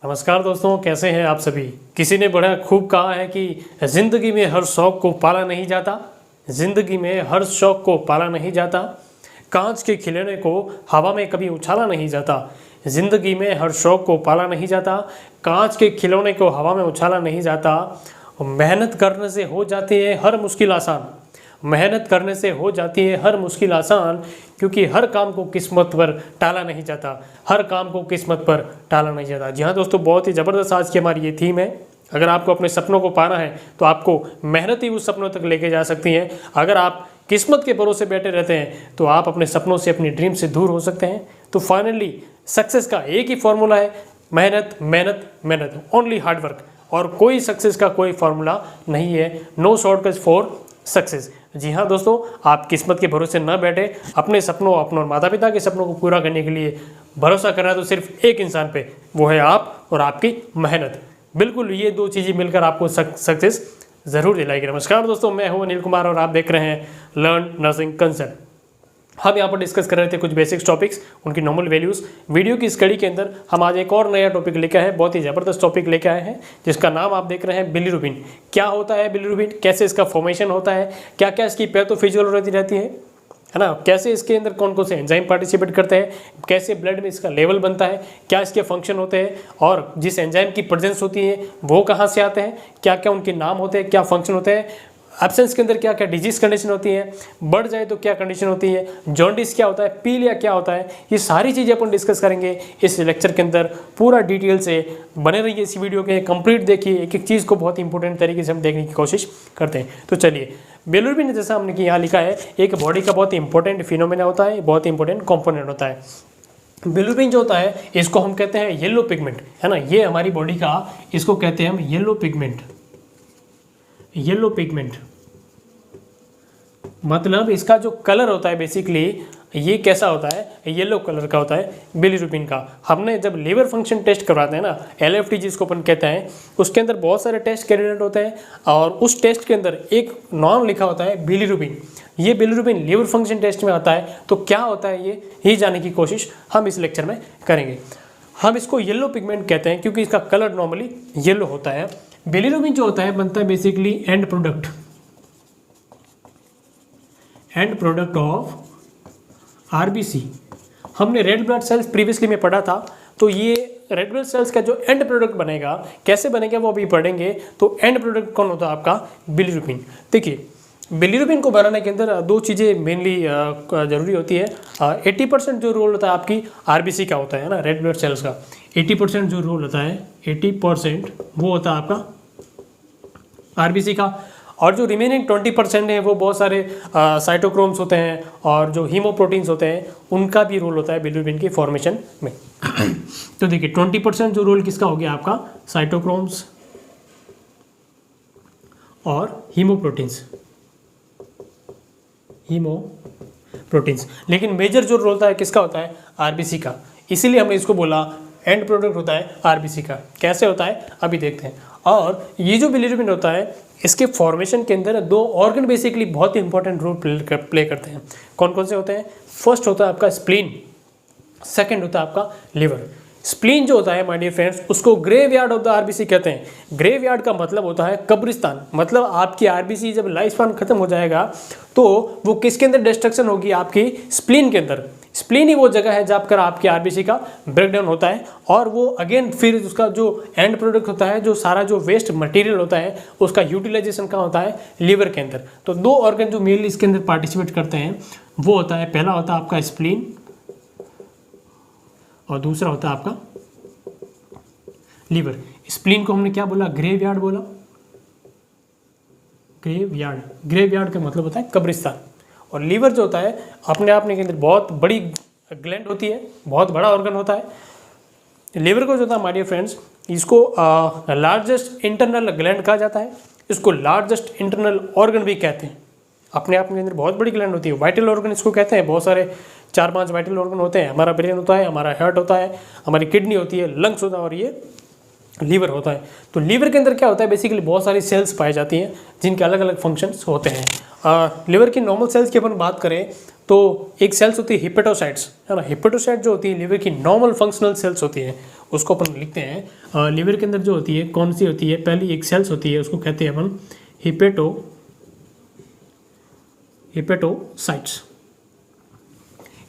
नमस्कार दोस्तों, कैसे हैं आप सभी। किसी ने बड़ा खूब कहा है कि ज़िंदगी में हर शौक़ को पाला नहीं जाता, ज़िंदगी में हर शौक़ को पाला नहीं जाता, कांच के खिलौने को हवा में कभी उछाला नहीं जाता। ज़िंदगी में हर शौक़ को पाला नहीं जाता, कांच के खिलौने को हवा में उछाला नहीं जाता। मेहनत करने से हो जाती है हर मुश्किल आसान, मेहनत करने से हो जाती है हर मुश्किल आसान, क्योंकि हर काम को किस्मत पर टाला नहीं जाता, हर काम को किस्मत पर टाला नहीं जाता। जी हाँ दोस्तों, बहुत ही ज़बरदस्त आज की हमारी ये थीम है। अगर आपको अपने सपनों को पाना है तो आपको मेहनत ही उस सपनों तक लेके जा सकती है। अगर आप किस्मत के भरोसे बैठे रहते हैं तो आप अपने सपनों से, अपनी ड्रीम से दूर हो सकते हैं। तो फाइनली सक्सेस का एक ही फॉर्मूला है, मेहनत मेहनत मेहनत, ओनली हार्ड वर्क। और कोई सक्सेस का कोई फार्मूला नहीं है, नो शॉर्टकट फॉर सक्सेस। जी हाँ दोस्तों, आप किस्मत के भरोसे न बैठे, अपने सपनों, अपने माता पिता के सपनों को पूरा करने के लिए भरोसा करना है तो सिर्फ एक इंसान पे, वो है आप और आपकी मेहनत। बिल्कुल, ये दो चीज़ें मिलकर आपको सक्सेस ज़रूर दिलाएगी। नमस्कार दोस्तों, मैं हूँ अनिल कुमार और आप देख रहे हैं लर्न नर्सिंग कंसल्ट। हम यहाँ पर डिस्कस कर रहे थे कुछ बेसिक्स टॉपिक्स, उनकी नॉर्मल वैल्यूज़। वीडियो की स्टडी के अंदर हम आज एक और नया टॉपिक लेके आए हैं, बहुत ही ज़बरदस्त टॉपिक लेके आए हैं, जिसका नाम आप देख रहे हैं बिलीरुबिन। क्या होता है बिलीरुबिन, कैसे इसका फॉर्मेशन होता है, क्या क्या इसकी पैथोफिजियोलॉजी रहती है ना, कैसे इसके अंदर कौन कौन से एंजाइम पार्टिसिपेट करते हैं, कैसे ब्लड में इसका लेवल बनता है, क्या इसके फंक्शन होते हैं, और जिस एंजाइम की प्रेजेंस होती है वो कहाँ से आते हैं, क्या क्या उनके नाम होते हैं, क्या फंक्शन होते हैं, एब्सेंस के अंदर क्या क्या डिजीज कंडीशन होती है, बढ़ जाए तो क्या कंडीशन होती है, जॉन्डिस क्या होता है, पीलिया क्या होता है, ये सारी चीज़ें अपन डिस्कस करेंगे इस लेक्चर के अंदर। पूरा डिटेल से बने रहिए इस वीडियो के, कंप्लीट देखिए, एक एक चीज़ को बहुत इंपॉर्टेंट तरीके से हम देखने की कोशिश करते हैं। तो चलिए, बिलीरुबिन जैसा हमने कि यहाँ लिखा है, एक बॉडी का बहुत इंपॉर्टेंट फिनोमेना होता है, बहुत इंपॉर्टेंट कॉम्पोनेंट होता है। बिलीरुबिन जो होता है इसको हम कहते हैं येलो पिगमेंट, है ना, ये हमारी बॉडी का, इसको कहते हैं हम येलो पिगमेंट। येलो पिगमेंट मतलब इसका जो कलर होता है बेसिकली ये कैसा होता है, येलो कलर का होता है बिलीरुबिन का। हमने जब लीवर फंक्शन टेस्ट करवाते हैं ना, LFT जिसको अपन कहते हैं, उसके अंदर बहुत सारे टेस्ट कैंडिडेट होते हैं और उस टेस्ट के अंदर एक नाम लिखा होता है बिलीरुबिन। ये बिलीरुबिन लीवर फंक्शन टेस्ट में आता है, तो क्या होता है ये ही जानने की कोशिश हम इस लेक्चर में करेंगे। हम इसको येलो पिगमेंट कहते हैं क्योंकि इसका कलर नॉर्मली येलो होता है। बिलीरुबिन जो होता है बनता है basically and product of RBC। हमने रेड ब्लड सेल्स प्रीवियसली में पढ़ा था, तो ये रेड ब्लड सेल्स का जो एंड प्रोडक्ट बनेगा, कैसे बनेगा वो अभी पढ़ेंगे। तो एंड प्रोडक्ट कौन होता है आपका, बिलीरुबिन। देखिए, बिलीरुबिन को बनाने के अंदर दो चीज़ें मेनली ज़रूरी होती है। 80% जो रोल होता है आपकी RBC का होता है ना, रेड ब्लड सेल्स का 80% जो रोल होता है, 80% वो होता है आपका RBC का, और जो रिमेनिंग 20% है वो बहुत सारे साइटोक्रोम्स होते हैं और जो हीमोप्रोटीन्स होते हैं, उनका भी रोल होता है बिलीरुबिन की फॉर्मेशन में। तो देखिए, 20% जो रोल किसका हो गया आपका, साइटोक्रोम्स और हीमोप्रोटीन्स। लेकिन मेजर जो रोल होता है किसका होता है, RBC का। इसीलिए हमने इसको बोला एंड प्रोडक्ट होता है RBC का। कैसे होता है अभी देखते हैं। और ये जो बिलीरुबिन होता है, इसके फॉर्मेशन के अंदर दो ऑर्गन बेसिकली बहुत ही इंपॉर्टेंट रोल प्ले करते हैं। कौन कौन से होते हैं, फर्स्ट होता है आपका स्प्लीन, सेकंड होता है आपका लिवर। स्प्लीन जो होता है माय डियर फ्रेंड्स, उसको ग्रेवयार्ड ऑफ द RBC कहते हैं। ग्रेवयार्ड का मतलब होता है कब्रिस्तान। मतलब आपकी RBC जब लाइफ स्पैन खत्म हो जाएगा तो वो किसके अंदर डिस्ट्रक्शन होगी, आपकी स्प्लीन के अंदर। स्प्लीन ही वो जगह है जहाँ पर आपके RBC का ब्रेकडाउन होता है, और वो अगेन फिर उसका जो एंड प्रोडक्ट होता है, जो सारा जो वेस्ट मटेरियल होता है, उसका यूटिलाइजेशन कहाँ होता है, लीवर के अंदर। तो दो ऑर्गन जो मेनली इसके अंदर पार्टिसिपेट करते हैं वो होता है, पहला होता है आपका स्प्लीन और दूसरा होता है आपका लीवर। स्प्लीन को हमने क्या बोला, ग्रेवयार्ड बोला। ग्रेवयार्ड का मतलब होता है कब्रिस्तान। और लीवर जो होता है अपने आप में के अंदर बहुत बड़ी ग्लैंड होती है, बहुत बड़ा ऑर्गन होता है। लीवर को जो होता है माय डियर फ्रेंड्स, इसको लार्जेस्ट इंटरनल ग्लैंड कहा जाता है, इसको लार्जेस्ट इंटरनल ऑर्गन भी कहते हैं। अपने आप में अंदर बहुत बड़ी ग्लैंड होती है, वाइटल ऑर्गन इसको कहते हैं। बहुत सारे 4-5 वाइटल ऑर्गन होते हैं। हमारा ब्रेन होता है, हमारा हार्ट होता है, हमारी किडनी होती है, लंग्स होता है, और ये लीवर होता है। तो लीवर के अंदर क्या होता है, बेसिकली बहुत सारी सेल्स पाई जाती हैं जिनके अलग अलग फंक्शंस होते हैं। लिवर की नॉर्मल सेल्स की अपन बात करें तो एक सेल्स होती है हिपेटोसाइट्स, है ना। हिपेटोसाइट जो होती है लिवर की नॉर्मल फंक्शनल सेल्स होती हैं, उसको अपन लिखते हैं। लीवर के अंदर जो होती है कौन सी होती है, पहली एक सेल्स होती है, उसको कहते हैं अपन हिपेटोसाइट्स।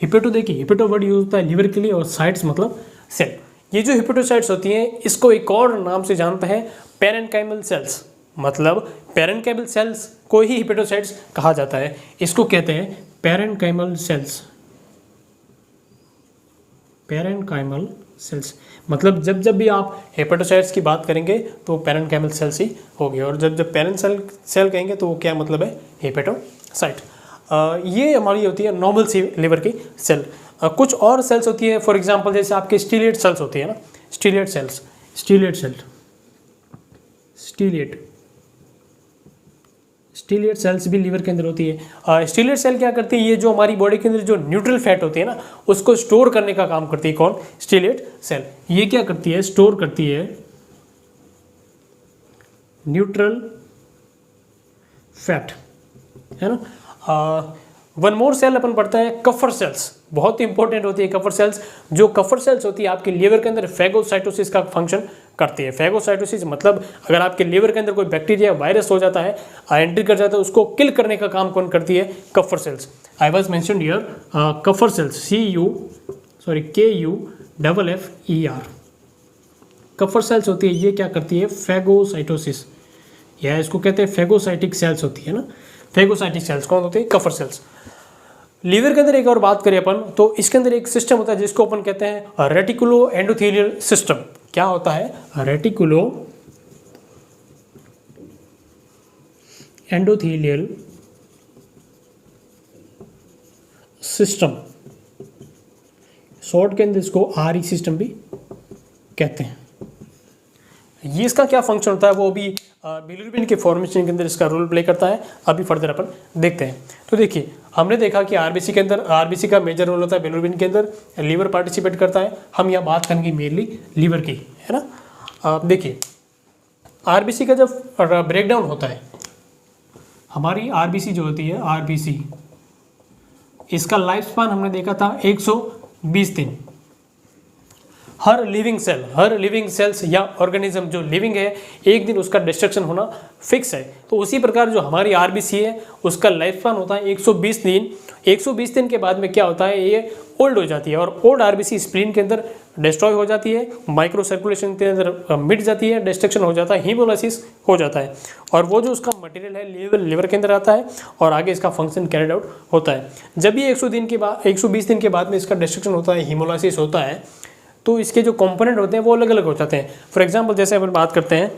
हिपेटो देखिए, हिपेटो वर्ड यूज होता है लीवर के लिए और साइट्स मतलब सेल। ये जो हिपेटोसाइट्स होती हैं इसको एक और नाम से जानते हैं पैरेन्काइमल सेल्स, मतलब पैरेन्काइमल सेल्स को ही हिपेटोसाइट्स कहा जाता है। इसको कहते हैं पैरेन्काइमल सेल्स। पैरेन्काइमल सेल्स मतलब जब जब भी आप हेपेटोसाइट्स की बात करेंगे तो पैरेन्काइमल सेल्स ही होगी, और जब जब पैरेंट सेल कहेंगे तो वो क्या मतलब है, हेपेटोसाइट। ये हमारी होती है नॉर्मल सी लिवर की सेल। कुछ और सेल्स होती है, फॉर एग्जांपल जैसे आपके स्टीलेट सेल्स होती है ना, स्टीलेट सेल्स भी लीवर के अंदर होती है। स्टीलेट सेल क्या करती है, ये जो हमारी बॉडी के अंदर जो न्यूट्रल फैट होती है ना उसको स्टोर करने का काम करती है। कौन, स्टीलेट सेल। ये क्या करती है, स्टोर करती है न्यूट्रल फैट, है ना। वन मोर सेल अपन पढ़ता है कफर सेल्स, बहुत ही इंपॉर्टेंट होती है कफर सेल्स। जो कफर सेल्स होती है आपके लीवर के अंदर फैगोसाइटोसिस का फंक्शन करती है। फैगोसाइटोसिस मतलब अगर आपके लीवर के अंदर कोई बैक्टीरिया वायरस हो जाता है, एंट्री कर जाता है, उसको किल करने का काम कौन करती है, Kupffer cells. I was mentioned here Kupffer cells, KUFFER। Kupffer cells होती है, ये क्या करती है, फैगोसाइटोसिस, या इसको कहते हैं फैगोसाइटिक सेल्स होती है ना। फैगोसाइटिक सेल्स कौन होती है, कफर सेल्स। लीवर के अंदर एक और बात करें अपन तो इसके अंदर एक सिस्टम होता है जिसको अपन कहते हैं रेटिकुलो एंडोथेलियल सिस्टम। क्या होता है, रेटिकुलो एंडोथेलियल सिस्टम, शॉर्ट के अंदर इसको RE सिस्टम भी कहते हैं। ये इसका क्या फंक्शन होता है वो भी बिलिरुबिन के फॉर्मेशन के अंदर इसका रोल प्ले करता है, अभी फर्दर अपन देखते हैं। तो देखिए हमने देखा कि आरबीसी के अंदर आरबीसी का मेजर रोल होता है बिलिरुबिन के अंदर, लीवर पार्टिसिपेट करता है। हम यहाँ बात करेंगे मेनली लीवर की, है ना। देखिए आरबीसी का जब ब्रेकडाउन होता है, हमारी आरबीसी जो होती है आरबीसी, इसका लाइफ स्पान हमने देखा था 120 दिन। हर लिविंग सेल्स या ऑर्गेनिज्म जो लिविंग है एक दिन उसका डिस्ट्रक्शन होना फिक्स है। तो उसी प्रकार जो हमारी आरबीसी है उसका लाइफ स्पान होता है 120 दिन। 120 दिन के बाद में क्या होता है, ये ओल्ड हो जाती है और ओल्ड आरबीसी स्प्लीन के अंदर डिस्ट्रॉय हो जाती है, माइक्रो सर्कुलेशन के अंदर मिट जाती है, डिस्ट्रक्शन हो जाता है, हीमोलाइसिस हो जाता है, और वो जो उसका मटेरियल है लिवर के अंदर आता है और आगे इसका फंक्शन कैरिड आउट होता है। जब ये 120 दिन के बाद में इसका डिस्ट्रक्शन होता है, हीमोलाइसिस होता है, तो इसके जो कंपोनेंट होते हैं वो अलग अलग हो जाते हैं। फॉर एग्जांपल जैसे अपन बात करते हैं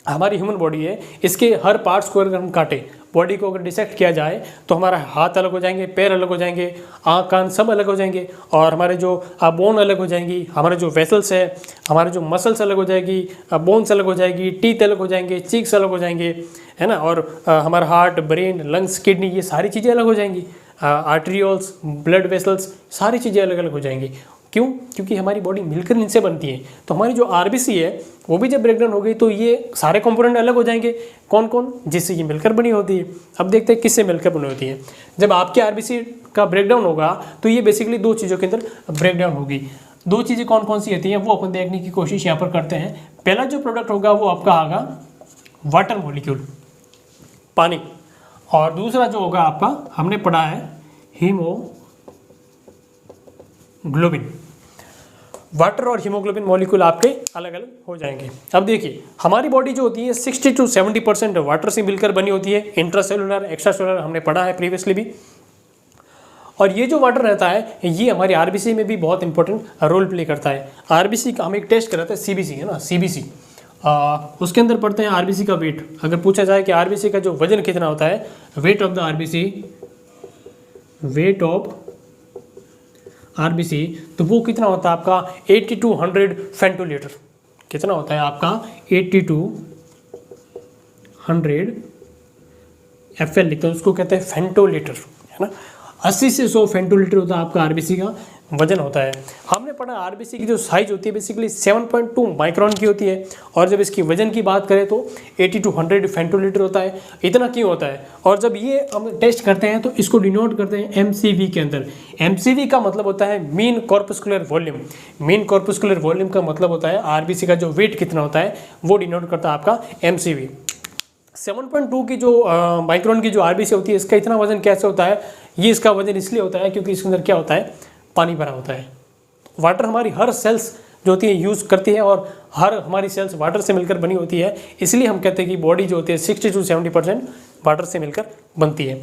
हमारी ह्यूमन बॉडी है, इसके हर पार्ट्स को अगर हम काटें, बॉडी को अगर डिसेक्ट किया जाए तो हमारा हाथ अलग हो जाएंगे, पैर अलग हो जाएंगे, आँख कान सब अलग हो जाएंगे, और हमारे जो बोन अलग हो जाएंगी, हमारे जो वेसल्स है, हमारे जो मसल्स अलग हो जाएगी, बोन्स अलग हो जाएगी, टीथ अलग हो जाएंगे, चीक्स अलग हो जाएंगे, है ना, और हमारा हार्ट, ब्रेन, लंग्स, किडनी, ये सारी चीज़ें अलग हो जाएंगी, आर्टरियोल्स, ब्लड वेसल्स, सारी चीज़ें अलग अलग हो जाएंगी। क्यों? क्योंकि हमारी बॉडी मिलकर इनसे बनती है। तो हमारी जो आरबीसी है वो भी जब ब्रेकडाउन हो गई तो ये सारे कंपोनेंट अलग हो जाएंगे। कौन कौन? जिससे ये मिलकर बनी होती है। अब देखते हैं किससे मिलकर बनी होती है। जब आपके आरबीसी का ब्रेकडाउन होगा तो ये बेसिकली दो चीज़ों के अंदर ब्रेकडाउन होगी। दो चीज़ें कौन कौन सी होती हैं वो अपन देखने की कोशिश यहाँ पर करते हैं। पहला जो प्रोडक्ट होगा वो आपका आगा वाटर मॉलिक्यूल, पानी, और दूसरा जो होगा आपका हमने पढ़ा है हीमोग्लोबिन। वाटर और हीमोग्लोबिन मॉलिक्यूल आपके अलग अलग हो जाएंगे। अब देखिए हमारी बॉडी जो होती है 60 to 70% वाटर से मिलकर बनी होती है। इंट्रासेलुलर, एक्स्ट्रासेलुलर हमने पढ़ा है प्रीवियसली भी। और ये जो वाटर रहता है ये हमारी आरबीसी में भी बहुत इंपॉर्टेंट रोल प्ले करता है। आरबीसी का हम एक टेस्ट कराते हैं, सीबीसी है ना, सीबीसी, उसके अंदर पढ़ते हैं आरबीसी का वेट। अगर पूछा जाए कि आरबीसी का जो वजन कितना होता है, weight of the RBC, weight of RBC, तो वो कितना होता है आपका 80 to 100 फेंटोलीटर। कितना होता है आपका 80 to 100 FL लिखते हैं, उसको कहते हैं फेंटोलीटर, है ना। 80 से 100 फेंटोलीटर होता है आपका आरबीसी का वजन होता है। हमने पढ़ा आरबीसी की जो साइज होती है बेसिकली 7.2 माइक्रोन की होती है, और जब इसकी वजन की बात करें तो 80 to 100 फेंटोलीटर होता है। इतना क्यों होता है? और जब ये हम टेस्ट करते हैं तो इसको डिनोट करते हैं एमसीवी के अंदर। एमसीवी का मतलब होता है mean corpuscular volume. Mean corpuscular volume का मतलब होता है आरबीसी का जो वेट कितना होता है वो डिनोट करता है आपका एमसीवी। 7.2 की जो माइक्रोन की जो आरबीसी होती है, इसका इतना वजन कैसे होता है? ये इसका वजन इसलिए होता है क्योंकि इसके अंदर क्या होता है? पानी भरा होता है। वाटर हमारी हर सेल्स जो होती है यूज़ करती है, और हर हमारी सेल्स वाटर से मिलकर बनी होती है। इसलिए हम कहते हैं कि बॉडी जो होती है 60 to 70% वाटर से मिलकर बनती है।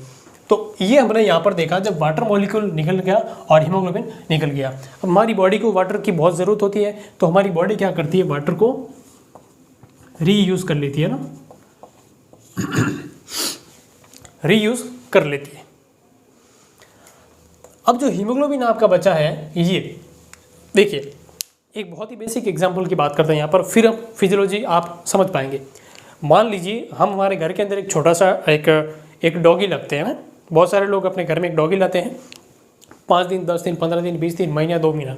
तो ये हमने यहाँ पर देखा, जब वाटर मॉलिक्यूल निकल गया और हीमोग्लोबिन निकल गया। अब हमारी बॉडी को वाटर की बहुत ज़रूरत होती है, तो हमारी बॉडी क्या करती है? वाटर को रीयूज़ कर लेती है ना, रीयूज़ कर लेती है। अब जो हीमोग्लोबिन आपका बचा है, ये देखिए, एक बहुत ही बेसिक एग्जांपल की बात करते हैं यहाँ पर, फिर हम फिजियोलॉजी आप समझ पाएंगे। मान लीजिए हम हमारे घर के अंदर एक छोटा सा एक डॉगी रखते हैं ना। बहुत सारे लोग अपने घर में एक डॉगी लाते हैं, 5 दिन, 10 दिन, 15 दिन, 20 दिन, महीना, 2 महीना।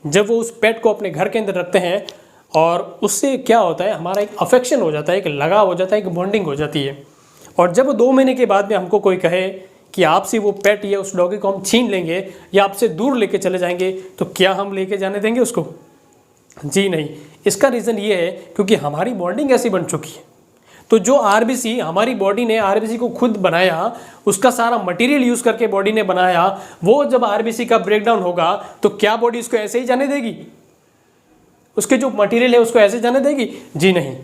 जब वो उस पेट को अपने घर के अंदर रखते हैं, और उससे क्या होता है, हमारा एक अफेक्शन हो जाता है, एक लगाव हो जाता है, एक बॉन्डिंग हो जाती है। और जब 2 महीने के बाद में हमको कोई कहे कि आपसे वो पेट या उस डॉगी को हम छीन लेंगे या आपसे दूर लेके चले जाएंगे, तो क्या हम लेके जाने देंगे उसको? जी नहीं। इसका रीज़न ये है क्योंकि हमारी बॉन्डिंग ऐसी बन चुकी है। तो जो आरबीसी, हमारी बॉडी ने आरबीसी को खुद बनाया, उसका सारा मटेरियल यूज़ करके बॉडी ने बनाया, वो जब आरबीसी का ब्रेकडाउन होगा तो क्या बॉडी उसको ऐसे ही जाने देगी? उसके जो मटेरियल है उसको ऐसे जाने देगी? जी नहीं।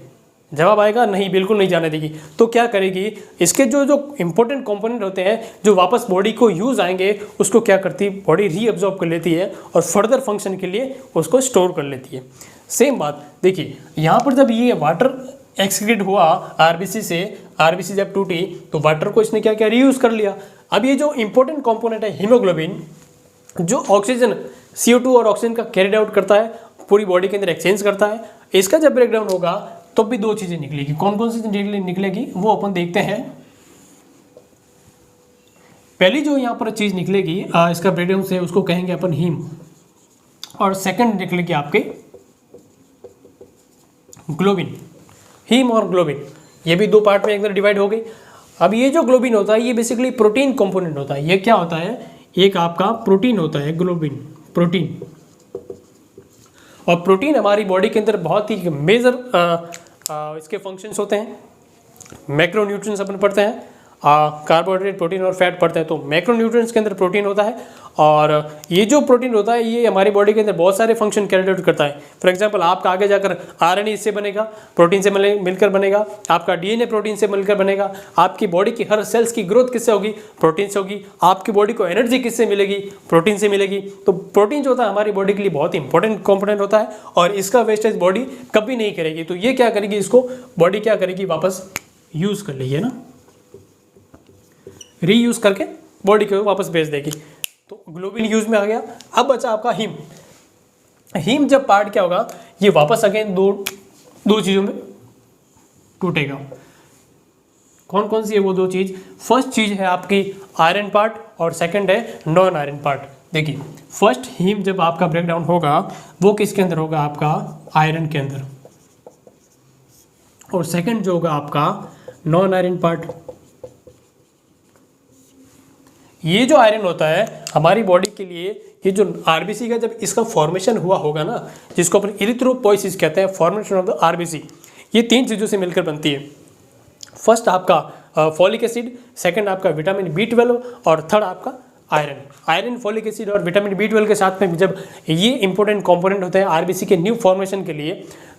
जवाब आएगा नहीं, बिल्कुल नहीं जाने देगी। तो क्या करेगी? इसके जो जो इंपॉर्टेंट कंपोनेंट होते हैं जो वापस बॉडी को यूज़ आएंगे, उसको क्या करती है? बॉडी रीअब्जॉर्ब कर लेती है और फर्दर फंक्शन के लिए उसको स्टोर कर लेती है। सेम बात देखिए यहाँ पर, जब ये वाटर एक्सक्रीट हुआ आरबीसी से, आरबीसी जब टूटी तो वाटर को इसने क्या किया? रीयूज़ कर लिया। अब ये जो इंपॉर्टेंट कंपोनेंट है हीमोग्लोबिन, जो ऑक्सीजन CO2 और ऑक्सीजन का कैरिड आउट करता है, पूरी बॉडी के अंदर एक्सचेंज करता है, इसका जब ब्रेकडाउन होगा तो भी 2 चीज़ें निकलेगी। कौन कौन सी निकलेगी वो अपन देखते हैं। पहली जो यहाँ पर चीज़ निकलेगी इसका ब्रेकडाउन से, उसको कहेंगे अपन हीम, और सेकंड निकलेगी आपके ग्लोबिन। हीम और ग्लोबिन, ये भी 2 पार्ट में एक डिवाइड हो गई। अब ये जो ग्लोबिन होता है ये बेसिकली प्रोटीन कंपोनेंट होता है। ये क्या होता है? एक आपका प्रोटीन होता है, ग्लोबिन प्रोटीन। और प्रोटीन हमारी बॉडी के अंदर बहुत ही मेजर इसके फंक्शंस होते हैं। मैक्रोन्यूट्रिएंट्स अपन पढ़ते हैं, कार्बोहाइड्रेट, प्रोटीन और फैट पढ़ते हैं। तो मैक्रोन्यूट्रिएंट्स के अंदर प्रोटीन होता है, और ये जो प्रोटीन होता है ये हमारी बॉडी के अंदर बहुत सारे फंक्शन कैरी आउट करता है। फॉर एग्जांपल आपका आगे जाकर RNA इससे बनेगा, प्रोटीन से मिलकर बनेगा। आपका DNA प्रोटीन से मिलकर बनेगा। आपकी बॉडी की हर सेल्स की ग्रोथ किससे होगी? प्रोटीन से होगी। आपकी बॉडी को एनर्जी किससे मिलेगी? प्रोटीन से मिलेगी। तो प्रोटीन जो होता है हमारी बॉडी के लिए बहुत इंपॉर्टेंट कंपोनेंट होता है, और इसका वेस्टेज बॉडी कभी नहीं करेगी। तो ये क्या करेगी? इसको बॉडी क्या करेगी? वापस यूज़ कर लेगी, है ना, रीयूज़ करके बॉडी को वापस भेज देगी। तो ग्लोबिन यूज में आ गया। अब बचा आपका हीम। हीम जब पार्ट क्या होगा? ये वापस अगेन दो चीज़ों में टूटेगा। कौन कौन सी है वो 2 चीज़? फर्स्ट चीज़ है आपकी आयरन पार्ट, और सेकंड है नॉन आयरन पार्ट। देखिए फर्स्ट हीम जब आपका ब्रेकडाउन होगा वो किसके अंदर होगा? आपका आयरन के अंदर। और सेकंड जो होगा आपका नॉन आयरन पार्ट। ये जो आयरन होता है हमारी बॉडी के लिए, ये जो आरबीसी का जब इसका फॉर्मेशन हुआ होगा ना, जिसको अपन इरिथ्रोपोइसिस कहते हैं, फॉर्मेशन ऑफ द आरबीसी, ये 3 चीज़ों से मिलकर बनती है। फर्स्ट आपका फॉलिक एसिड, सेकंड आपका विटामिन B12, और थर्ड आपका आयरन। आयरन, फॉलिक एसिड और विटामिन B12 के साथ में जब ये इंपॉर्टेंट कंपोनेंट होते हैं आरबीसी के न्यू फॉर्मेशन के लिए,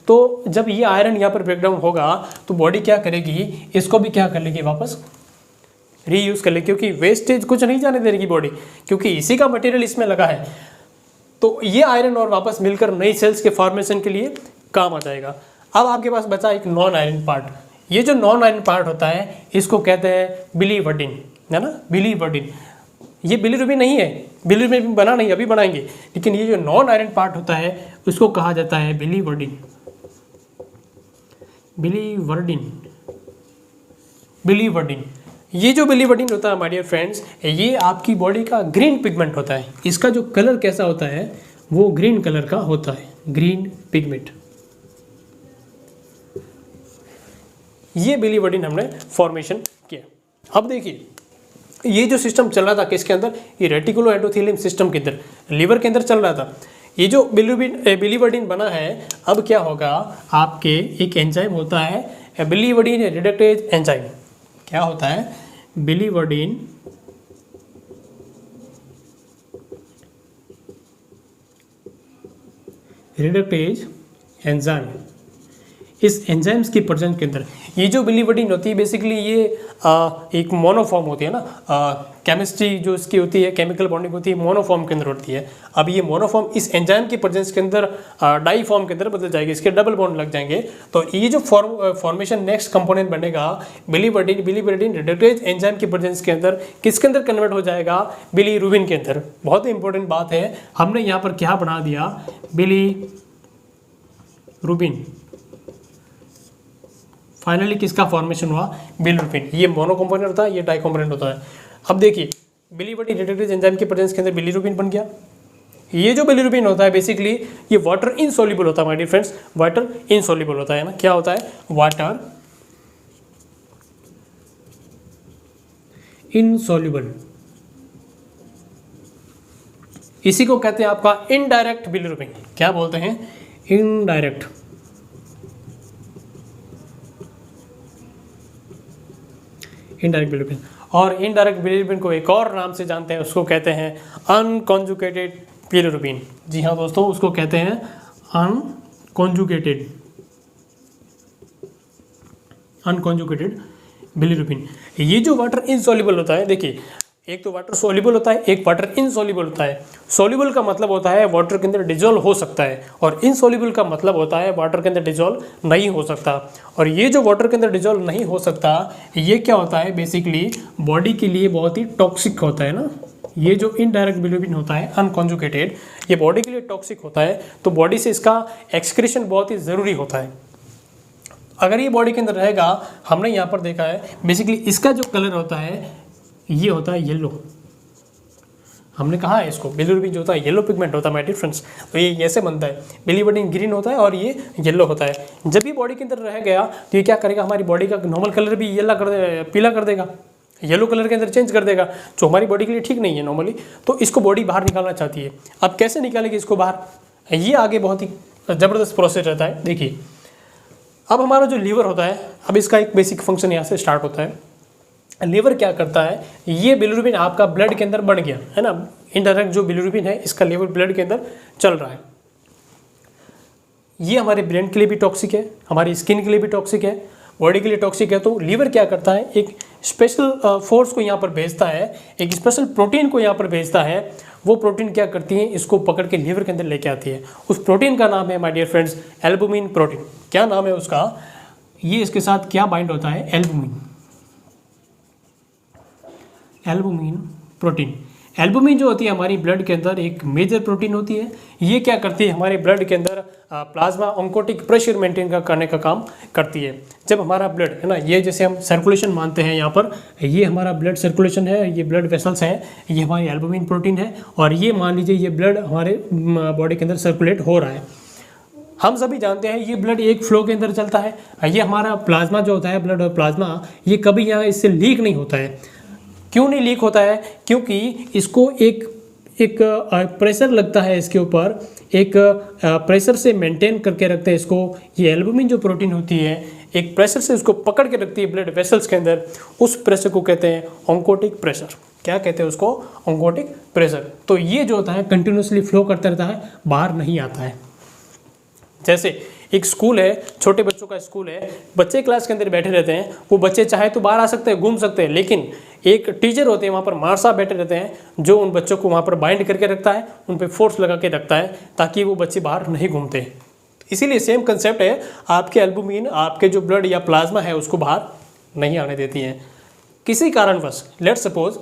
तो जब ये आयरन यहाँ पर ब्रेकडाउन होगा तो बॉडी क्या करेगी? इसको भी क्या कर लेगी? वापस रीयूज़ कर ले, क्योंकि वेस्टेज कुछ नहीं जाने देगी बॉडी, क्योंकि इसी का मटेरियल इसमें लगा है। तो ये आयरन और वापस मिलकर नई सेल्स के फॉर्मेशन के लिए काम आ जाएगा। अब आपके पास बचा एक नॉन आयरन पार्ट। ये जो नॉन आयरन पार्ट होता है इसको कहते हैं बिलीवर्डिन, है ना, बिलीवर्डिन। ये बिलीरुबिन नहीं है, बिलीरुबिन बना नहीं, अभी बनाएंगे, लेकिन ये जो नॉन आयरन पार्ट होता है उसको कहा जाता है बिलीवर्डिन। Biliverdin, biliverdin. ये जो बिलीवर्डिन होता है माय डियर फ्रेंड्स, ये आपकी बॉडी का ग्रीन पिगमेंट होता है। इसका जो कलर कैसा होता है वो ग्रीन कलर का होता है, ग्रीन पिगमेंट। ये बिलीवर्डिन हमने फॉर्मेशन किया। अब देखिए ये जो सिस्टम चल रहा था किसके अंदर, ये रेटिकुलो एंडोथेलियम सिस्टम के अंदर, लिवर के अंदर चल रहा था। ये जो बिलीवर्डिन बना है, अब क्या होगा, आपके एक एंजाइम होता है बिलीवर्डिन रिडक्टेज एंजाइम। क्या होता है, बिलीवर्डिन रिडक्टेज एंजाइम। इस एंजाइम्स की प्रेजेंस के अंदर ये जो बिलीवर्डिन होती है बेसिकली ये एक मोनोफॉर्म होती है ना, केमिस्ट्री जो इसकी होती है, केमिकल बॉन्डिंग होती है, मोनोफॉर्म के अंदर होती है। अब ये मोनोफॉर्म इस एंजाइम की प्रेजेंस के अंदर डाई फॉर्म के अंदर बदल जाएगी, इसके डबल बॉन्ड लग जाएंगे। तो ये जो फॉर्मेशन नेक्स्ट कंपोनेंट बनेगा बिलीवर्डिन रिडक्टेज एंजाइम की प्रेजेंस के अंदर किसके अंदर कन्वर्ट हो जाएगा, बिलीरुबिन के अंदर। बहुत ही इंपॉर्टेंट बात है, हमने यहाँ पर क्या बना दिया, बिलीरुबिन। फाइनली किसका फॉर्मेशन हुआ, बिलीरुबिन। ये मोनो कंपोनेंट होता है, ये डाई कंपोनेंट होता है। अब देखिए बिलीवर्डिन रिडक्टेज एंजाइम की प्रेजेंस के अंदर बिलीरुबिन बन गया। ये जो बिलीरुबिन होता है बेसिकली ये वाटर इनसॉल्युबल होता है my dear friends, water insoluble होता है ना। क्या होता है, वाटर इनसॉल्युबल। इसी को कहते हैं आपका इनडायरेक्ट बिलीरुबिन। क्या बोलते हैं, इनडायरेक्ट। Indirect bilirubin. और इनडायरेक्ट बिलीरुबिन को एक और नाम से जानते हैं, उसको कहते हैं अनकॉन्जुगेटेड बिलीरुबिन। जी हाँ दोस्तों, उसको कहते हैं अनकॉन्जुगेटेड बिलीरुबिन। ये जो वाटर इनसॉल्युबल होता है, देखिए एक तो वाटर सोल्यूबल होता है, एक वाटर इनसॉल्युबल होता है। सोल्यूबल का मतलब होता है वाटर के अंदर डिजोल्व हो सकता है, और इनसॉल्युबल का मतलब होता है वाटर के अंदर डिजोल्व नहीं हो सकता। और ये जो वाटर के अंदर डिजोल्व नहीं हो सकता, ये क्या होता है, बेसिकली बॉडी के लिए बहुत ही टॉक्सिक होता है ना। ये जो इनडायरेक्ट बिलीरुबिन होता है अनकॉन्जुगेटेड, ये बॉडी के लिए टॉक्सिक होता है, तो बॉडी से इसका एक्सक्रीशन बहुत ही ज़रूरी होता है। अगर ये बॉडी के अंदर रहेगा, हमने यहाँ पर देखा है बेसिकली इसका जो कलर होता है ये होता है येलो। हमने कहा है इसको बिलीरुबिन जो होता है येलो पिगमेंट होता है माय डियर फ्रेंड्स। तो ये ऐसे बनता है, बिलीवर्डिन ग्रीन होता है और ये येलो होता है। जब भी बॉडी के अंदर रह गया तो ये क्या करेगा, हमारी बॉडी का नॉर्मल कलर भी पीला कर देगा, येलो कलर के अंदर चेंज कर देगा, जो हमारी बॉडी के लिए ठीक नहीं है नॉर्मली। तो इसको बॉडी बाहर निकालना चाहती है। अब कैसे निकालेगी इसको बाहर, ये आगे बहुत ही ज़बरदस्त प्रोसेस रहता है। देखिए अब हमारा जो लीवर होता है, अब इसका एक बेसिक फंक्शन यहाँ से स्टार्ट होता है। लीवर क्या करता है, ये बिलीरुबिन आपका ब्लड के अंदर बढ़ गया है ना, इनडायरेक्ट जो बिलीरुबिन है इसका लेवल ब्लड के अंदर चल रहा है। ये हमारे ब्रेन के लिए भी टॉक्सिक है, हमारी स्किन के लिए भी टॉक्सिक है, बॉडी के लिए टॉक्सिक है। तो लीवर क्या करता है, एक स्पेशल फोर्स को यहाँ पर भेजता है, एक स्पेशल प्रोटीन को यहाँ पर भेजता है। वो प्रोटीन क्या करती है, इसको पकड़ के लीवर के अंदर लेके आती है। उस प्रोटीन का नाम है my dear friends albumin protein. क्या नाम है उसका, ये इसके साथ क्या बाइंड होता है, एल्बुमिन प्रोटीन। एल्बुमिन जो होती है हमारी ब्लड के अंदर एक मेजर प्रोटीन होती है। ये क्या करती है, हमारे ब्लड के अंदर प्लाज्मा ऑन्कोटिक प्रेशर मेंटेन करने का काम करती है। जब हमारा ब्लड है ना, ये जैसे हम सर्कुलेशन मानते हैं यहाँ पर, ये हमारा ब्लड सर्कुलेशन है, ये ब्लड वेसल्स हैं, ये हमारी एल्बुमिन प्रोटीन है। और ये मान लीजिए ये ब्लड हमारे बॉडी के अंदर सर्कुलेट हो रहा है। हम सभी जानते हैं ये ब्लड एक फ्लो के अंदर चलता है। ये हमारा प्लाज्मा जो होता है, ब्लड और प्लाज्मा, ये कभी यहाँ इससे लीक नहीं होता है। क्यों नहीं लीक होता है, क्योंकि इसको एक प्रेशर लगता है, इसके ऊपर एक प्रेशर से मेंटेन करके रखते हैं इसको। ये एल्बुमिन जो प्रोटीन होती है एक प्रेशर से उसको पकड़ के रखती है ब्लड वेसल्स के अंदर। उस प्रेशर को कहते हैं ऑन्कोटिक प्रेशर। क्या कहते हैं उसको, ऑन्कोटिक प्रेशर। तो ये जो होता है कंटिन्यूसली फ्लो करता रहता है, बाहर नहीं आता है। जैसे एक स्कूल है, छोटे बच्चों का स्कूल है, बच्चे क्लास के अंदर बैठे रहते हैं, वो बच्चे चाहे तो बाहर आ सकते हैं, घूम सकते हैं, लेकिन एक टीचर होते हैं वहाँ पर, मार साहब बैठे रहते हैं, जो उन बच्चों को वहाँ पर बाइंड करके रखता है, उन पर फोर्स लगा के रखता है ताकि वो बच्चे बाहर नहीं घूमते। इसीलिए सेम कंसेप्ट है, आपके एल्बुमिन आपके जो ब्लड या प्लाज्मा है उसको बाहर नहीं आने देती हैं किसी कारणवश। लेट सपोज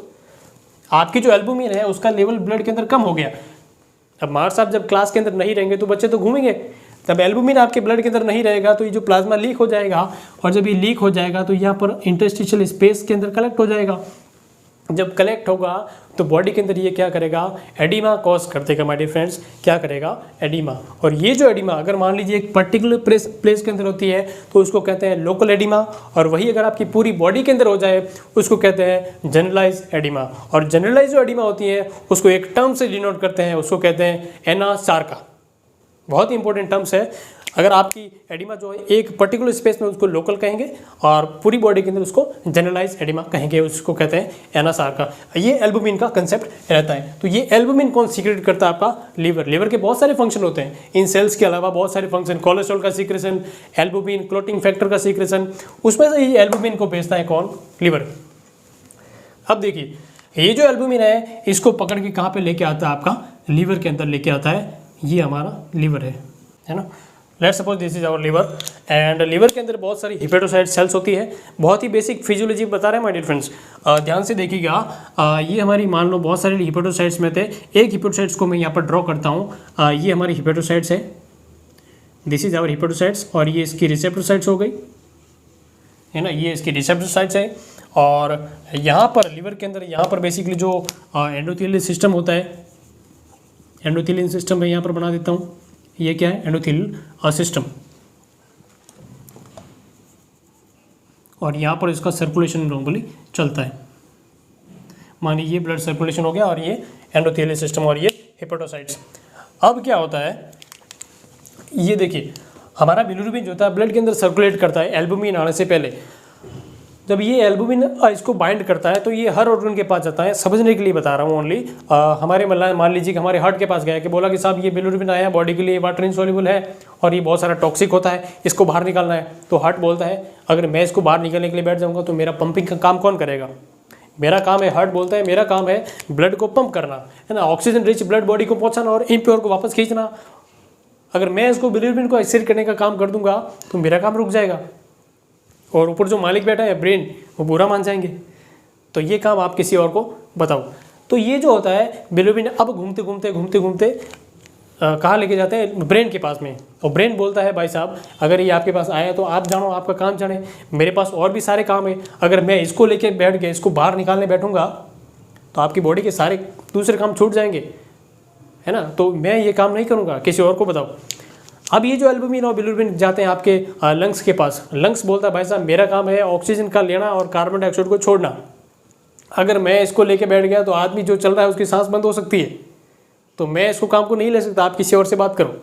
आपकी जो एल्बुमिन है उसका लेवल ब्लड के अंदर कम हो गया। अब मार साहब जब क्लास के अंदर नहीं रहेंगे तो बच्चे तो घूमेंगे, जब एल्बुमिन आपके ब्लड के अंदर नहीं रहेगा तो ये जो प्लाज्मा लीक हो जाएगा, और जब ये लीक हो जाएगा तो यहाँ पर इंटरस्टिशियल स्पेस के अंदर कलेक्ट हो जाएगा। जब कलेक्ट होगा तो बॉडी के अंदर ये क्या करेगा, एडिमा कॉज कर देगा माय डियर फ्रेंड्स, क्या करेगा, एडिमा। और ये जो एडिमा अगर मान लीजिए एक पर्टिकुलर प्लेस के अंदर होती है तो उसको कहते हैं लोकल एडिमा, और वही अगर आपकी पूरी बॉडी के अंदर हो जाए उसको कहते हैं जनरलाइज एडिमा। और जनरलाइज जो एडिमा होती है उसको एक टर्म से डिनोट करते हैं, उसको कहते हैं एनासार्का। बहुत ही इंपॉर्टेंट टर्म्स है। अगर आपकी एडिमा जो है एक पर्टिकुलर स्पेस में उसको लोकल कहेंगे और पूरी बॉडी के अंदर उसको जनरलाइज एडिमा कहेंगे, उसको कहते हैं एनासार्का। ये एल्बुमिन का कंसेप्ट रहता है। तो ये एल्बुमिन कौन सीक्रेट करता है, आपका लीवर। लीवर के बहुत सारे फंक्शन होते हैं, इन सेल्स के अलावा बहुत सारे फंक्शन, कोलेस्ट्रॉल का सीक्रेशन, एल्बुमिन, क्लोटिंग फैक्टर का सीक्रेशन, उसमें से ये एल्बुमिन को भेजता है कौन, लीवर। अब देखिए ये जो एल्बुमिन है इसको पकड़ के कहाँ पे लेके आता है, आपका लीवर के अंदर लेके आता है। ये हमारा लीवर है ना। Let's suppose this is our liver, and liver के अंदर बहुत सारी हिपेटोसाइट सेल्स होती है। बहुत ही बेसिक फिजियोलॉजी बता रहे हैं माय डियर फ्रेंड्स, ध्यान से देखिएगा। ये हमारी मान लो बहुत सारे हिपेटोसाइट्स में थे, एक हिपेटोसाइट्स को मैं यहाँ पर ड्रॉ करता हूँ। ये हमारी हिपेटोसाइट्स है, दिस इज आवर हिपेटोसाइट्स, और ये इसकी रिसेप्टोसाइट्स हो गई है ना, ये इसकी रिसेप्टोसाइट्स है। और यहाँ पर लीवर के अंदर यहाँ पर बेसिकली जो एंडोथेलियल सिस्टम होता है, एंडोथेलियल सिस्टम मैं यहाँ पर बना देता हूँ। ये क्या है, एंडोथेलियल सिस्टम, और यहाँ पर इसका सर्कुलेशन नॉर्मली चलता है। मानिए ये ब्लड सर्कुलेशन हो गया और ये एंडोथेलियल सिस्टम और ये हेपेटोसाइट्स। अब क्या होता है, ये देखिए हमारा बिलिरुबिन जो होता है ब्लड के अंदर सर्कुलेट करता है एल्बुमिन आने से पहले। जब ये एल्बुमिन इसको बाइंड करता है तो ये हर ऑर्गन के पास जाता है। समझने के लिए बता रहा हूँ ओनली। हमारे मान लीजिए कि हमारे हार्ट के पास गया कि बोला कि साहब ये बिलिरुबिन आया बॉडी के लिए, वाटर इनसॉल्युबल है और ये बहुत सारा टॉक्सिक होता है, इसको बाहर निकालना है। तो हार्ट बोलता है अगर मैं इसको बाहर निकालने के लिए बैठ जाऊँगा तो मेरा पंपिंग का काम कौन करेगा, मेरा काम है। हार्ट बोलता है मेरा काम है ब्लड को पंप करना, है ना, ऑक्सीजन रिच ब्लड बॉडी को पहुँचाना और इम्प्योर को वापस खींचना। अगर मैं इसको बिलिरुबिन को एक्सीड करने का काम कर दूंगा तो मेरा काम रुक जाएगा, और ऊपर जो मालिक बैठा है ब्रेन, वो बुरा मान जाएंगे। तो ये काम आप किसी और को बताओ। तो ये जो होता है बिलिरुबिन अब घूमते घूमते कहाँ लेके जाते हैं, ब्रेन के पास में। और ब्रेन बोलता है भाई साहब अगर ये आपके पास आया तो आप जानो, आपका काम जाने, मेरे पास और भी सारे काम है। अगर मैं इसको लेके बैठ गया, इसको बाहर निकालने बैठूंगा तो आपकी बॉडी के सारे दूसरे काम छूट जाएंगे, है ना। तो मैं ये काम नहीं करूँगा, किसी और को बताओ। अब ये जो एल्बुमिन और बिलिरुबिन जाते हैं आपके लंग्स के पास। लंग्स बोलता है भाई साहब मेरा काम है ऑक्सीजन का लेना और कार्बन डाइऑक्साइड को छोड़ना। अगर मैं इसको लेके बैठ गया तो आदमी जो चल रहा है उसकी सांस बंद हो सकती है, तो मैं इसको काम को नहीं ले सकता, आप किसी और से बात करो।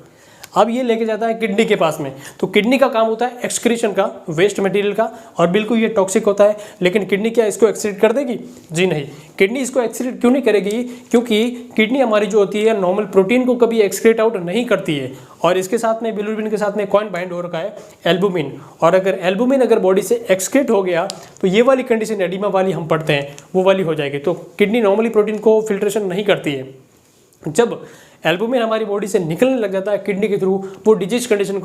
अब ये लेके जाता है किडनी के पास में। तो किडनी का काम होता है एक्सक्रीशन का, वेस्ट मटेरियल का, और बिल्कुल ये टॉक्सिक होता है। लेकिन किडनी क्या इसको एक्सक्रीट कर देगी? जी नहीं। किडनी इसको एक्सक्रीट क्यों नहीं करेगी? क्योंकि किडनी हमारी जो होती है नॉर्मल प्रोटीन को कभी एक्सक्रीट आउट नहीं करती है। और इसके साथ में बिलिरुबिन के साथ में कौन बाइंड हो रखा है? एल्बुमिन। और अगर एल्बुमिन अगर बॉडी से एक्सक्रीट हो गया तो ये वाली कंडीशन एडिमा वाली हम पढ़ते हैं वो वाली हो जाएगी। तो किडनी नॉर्मली प्रोटीन को फिल्ट्रेशन नहीं करती है। जब एल्बुमिन हमारी बॉडी से निकलने लग जाता है किडनी के थ्रू, वो डिजीज कंडीशन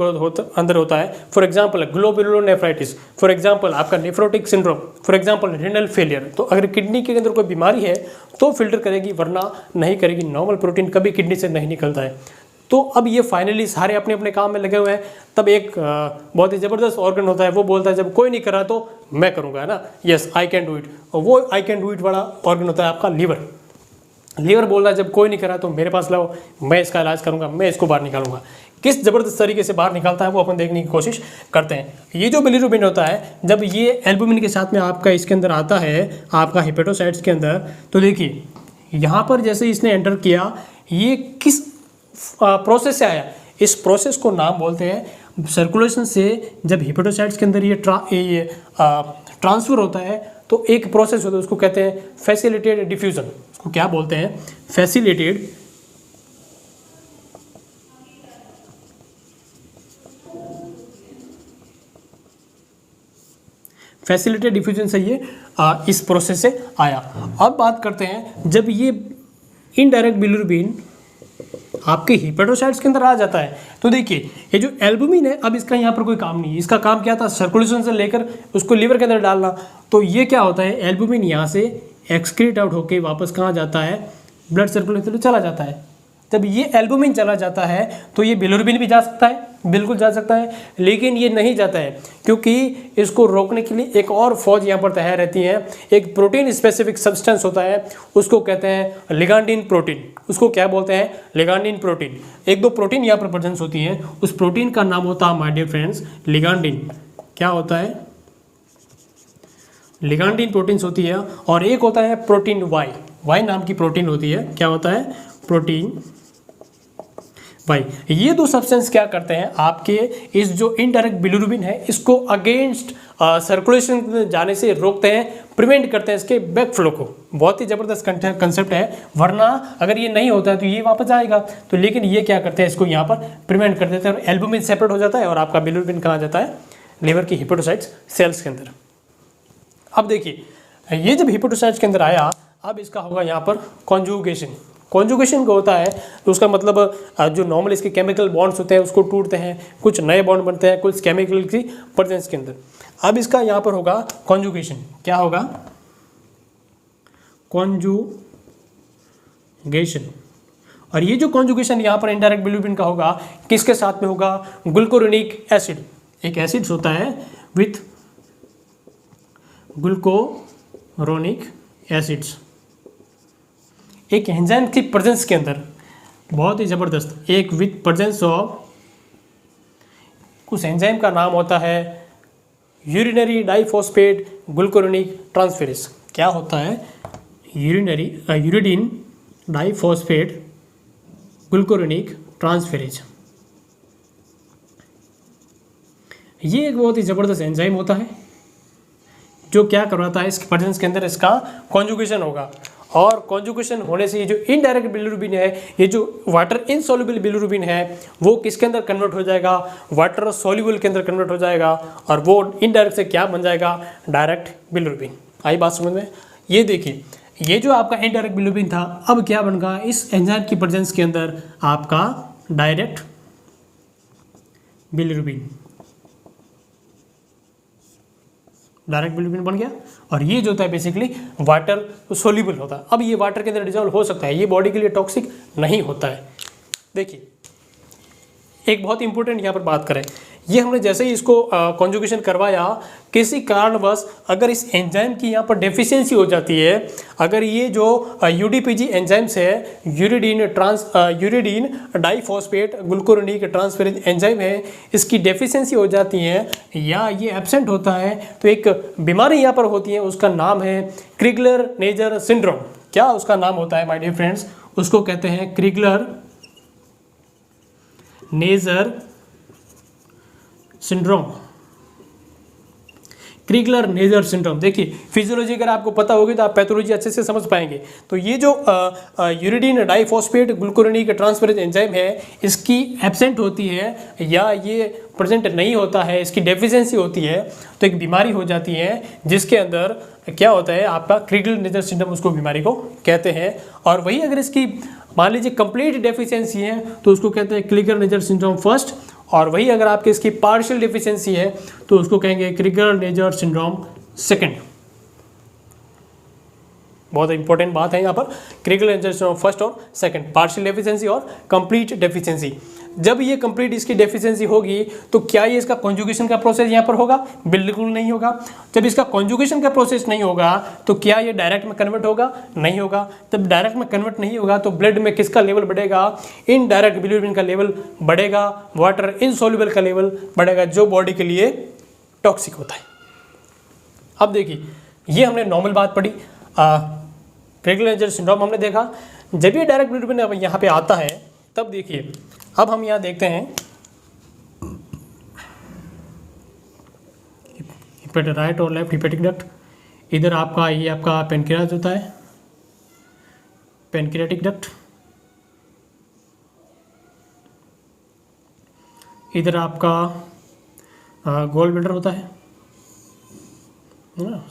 अंदर होता है। For example glomerulonephritis, for example आपका nephrotic syndrome, for example renal failure. तो अगर किडनी के अंदर कोई बीमारी है तो फिल्टर करेगी, वरना नहीं करेगी। नॉर्मल प्रोटीन कभी किडनी से नहीं निकलता है। तो अब ये फाइनली सारे अपने अपने काम में लगे हुए हैं। तब एक बहुत ही ज़बरदस्त ऑर्गन होता है, वो बोलता है जब कोई नहीं कर रहा तो मैं करूँगा, है ना, yes I can do it. और वो आई कैन डू इट वाला ऑर्गन होता है आपका लीवर। लीवर बोल रहा है जब कोई नहीं कर रहा तो मेरे पास लाओ, मैं इसका इलाज करूंगा, मैं इसको बाहर निकालूंगा। किस ज़बरदस्त तरीके से बाहर निकालता है वो अपन देखने की कोशिश करते हैं। ये जो बिलिरुबिन होता है जब ये एल्बुमिन के साथ में आपका इसके अंदर आता है, आपका हिपेटोसाइट्स के अंदर, तो देखिए यहाँ पर जैसे इसने एंटर किया, ये किस प्रोसेस से आया? इस प्रोसेस को नाम बोलते हैं सर्कुलेशन से। जब हिपेटोसाइट्स के अंदर ये ट्रांसफ़र होता है तो एक प्रोसेस होता है, उसको कहते हैं फैसिलिटेटेड डिफ्यूज़न। उसको क्या बोलते हैं? फैसिलिटेटेड डिफ्यूजन से ये इस प्रोसेस से आया। अब बात करते हैं जब ये इनडायरेक्ट बिलिरुबिन आपके हिपेटोसाइट्स के अंदर आ जाता है तो देखिए ये जो एल्बुमिन है अब इसका यहाँ पर कोई काम नहीं है। इसका काम क्या था? सर्कुलेशन से लेकर उसको लीवर के अंदर डालना। तो ये क्या होता है, एल्बुमिन यहाँ से एक्सक्रीट आउट होके वापस कहाँ जाता है? ब्लड सर्कुलेशन में चला जाता है। जब ये एल्बुमिन चला जाता है तो ये बिलिरुबिन भी जा सकता है, बिल्कुल जा सकता है, लेकिन ये नहीं जाता है क्योंकि इसको रोकने के लिए एक और फौज यहाँ पर तैयार रहती है। एक प्रोटीन स्पेसिफिक सब्सटेंस होता है, उसको कहते हैं लिगांडिन प्रोटीन। उसको क्या बोलते हैं? लिगांडिन प्रोटीन। एक दो प्रोटीन यहाँ पर प्रेजेंस होती है, उस प्रोटीन का नाम होता है माय डियर फ्रेंड्स लिगांडिन। क्या होता है? लिगांडिन प्रोटीन्स होती है। और एक होता है प्रोटीन वाई नाम की प्रोटीन होती है। क्या होता है? Protein Y. ये दो सब्सटेंस क्या करते हैं? आपके इस जो इनडायरेक्ट बिलिरुबिन है इसको अगेंस्ट सर्कुलेशन जाने से रोकते हैं, प्रिवेंट करते हैं इसके बैक फ्लो को। बहुत ही ज़बरदस्त कंसेप्ट है, वरना अगर ये नहीं होता है तो ये वापस आएगा। तो लेकिन ये क्या करते हैं? इसको यहाँ पर प्रिवेंट कर देते हैं और एल्बुमिन सेपरेट हो जाता है और आपका बिलिरुबिन कहाँ जाता है? लीवर की हिपेटोसाइट्स सेल्स के अंदर। अब देखिए ये जब हिपेटोसाइट्स के अंदर आया, अब इसका होगा यहाँ पर कॉन्जुगेशन। कॉन्जुगेशन का होता है तो उसका मतलब जो नॉर्मल इसके केमिकल बॉन्ड्स होते हैं उसको टूटते हैं, कुछ नए बॉन्ड बनते हैं कुछ केमिकल की प्रेजेंस के अंदर। अब इसका यहाँ पर होगा कॉन्जुगेशन। क्या होगा? कॉन्जुगेशन। और ये जो कॉन्जुगेशन यहाँ पर इनडायरेक्ट बिलिरुबिन का होगा, किसके साथ में होगा? Glucuronic acid. एक एसिड्स होता है विथ ग्लूकोरोनिक एसिड्स, एक एंजाइम की प्रेजेंस के अंदर, बहुत ही ज़बरदस्त, एक विथ प्रेजेंस ऑफ, उस एंजाइम का नाम होता है यूरिनरी डाइफॉस्फेट ग्लूकोरोनिक ट्रांसफेरेज। क्या होता है? Uridine diphosphate glucuronic transferase. ये एक बहुत ही ज़बरदस्त एंजाइम होता है जो क्या करवाता है? इसके प्रेजेंस के अंदर इसका कॉन्जुगेशन होगा। और कॉन्जुगेशन होने से ये जो इनडायरेक्ट बिलिरुबिन है, ये जो वाटर इनसॉल्युबल बिलिरुबिन है, वो किसके अंदर कन्वर्ट हो जाएगा? वाटर सॉल्युबल के अंदर कन्वर्ट हो जाएगा और वो इनडायरेक्ट से क्या बन जाएगा? Direct bilirubin. आई बात समझ में? ये देखिए, ये जो आपका इनडायरेक्ट बिलिरुबिन था अब क्या बन गया? इस एंजाइम की प्रेजेंस के अंदर आपका डायरेक्ट बिलिरुबिन, डायरेक्ट बिलिरुबिन बन गया। और ये जो होता है बेसिकली वाटर सोल्यूबल होता है। अब ये वाटर के अंदर डिजॉल्व हो सकता है, ये बॉडी के लिए टॉक्सिक नहीं होता है। देखिए एक बहुत इंपॉर्टेंट यहाँ पर बात करें, ये हमने जैसे ही इसको कॉन्जुगेशन करवाया, किसी कारणवश अगर इस एंजाइम की यहाँ पर डेफिशिएंसी हो जाती है, अगर ये जो यूडीपीजी एंजाइम्स है, uridine diphosphate glucuronic transferase enzyme है, इसकी डेफिशिएंसी हो जाती है या ये एब्सेंट होता है तो एक बीमारी यहाँ पर होती है, उसका नाम है क्रिगलर नेजर सिंड्रोम। क्या उसका नाम होता है माय डियर फ्रेंड्स? उसको कहते हैं क्रिगलर नेजर सिंड्रोम। क्रिगलर नेजर सिंड्रोम। देखिए फिजियोलॉजी अगर आपको पता होगी तो आप पैथोलॉजी अच्छे से समझ पाएंगे। तो ये जो uridine diphosphate glucuronic transferase enzyme है, इसकी एब्सेंट होती है या ये प्रेजेंट नहीं होता है, इसकी डेफिशिएंसी होती है, तो एक बीमारी हो जाती है जिसके अंदर क्या होता है? आपका क्रिगलर नेजर सिंड्रोम उसको बीमारी को कहते हैं। और वही अगर इसकी मान लीजिए कंप्लीट डेफिशिएंसी है तो उसको कहते हैं क्रिगलर नेजर सिंड्रोम फर्स्ट, और वही अगर आपके इसकी पार्शियल डेफिशिएंसी है तो उसको कहेंगे क्रिगलर नेजर सिंड्रोम सेकंड। बहुत इंपॉर्टेंट बात है यहाँ पर, क्रिगलर नेजर सिंड्रोम फर्स्ट और सेकंड, पार्शियल डेफिशिएंसी और कंप्लीट डेफिशिएंसी। जब ये कंप्लीट इसकी डेफिशिएंसी होगी तो क्या ये इसका कॉन्जुगेशन का प्रोसेस यहाँ पर होगा? बिल्कुल नहीं होगा। जब इसका कॉन्जुगेशन का प्रोसेस नहीं होगा तो क्या ये डायरेक्ट में कन्वर्ट होगा? नहीं होगा। जब डायरेक्ट में कन्वर्ट नहीं होगा तो ब्लड में किसका लेवल बढ़ेगा? इनडायरेक्ट बिलिरुबिन का लेवल बढ़ेगा, वाटर इनसॉल्युबल का लेवल बढ़ेगा, जो बॉडी के लिए टॉक्सिक होता है। अब देखिए ये हमने नॉर्मल बात पढ़ी, क्रिगलर नेजर सिंड्रोम हमने देखा। जब ये डायरेक्ट बिलिरुबिन यहाँ पे आता है तब देखिए, अब हम यहाँ देखते हैं राइट और लेफ्ट हिपेटिक डक्ट। इधर आपका ये आपका पेनक्रियाज होता है, पेनक्रियाटिक डक्ट। इधर आपका गोल ब्लैडर होता है,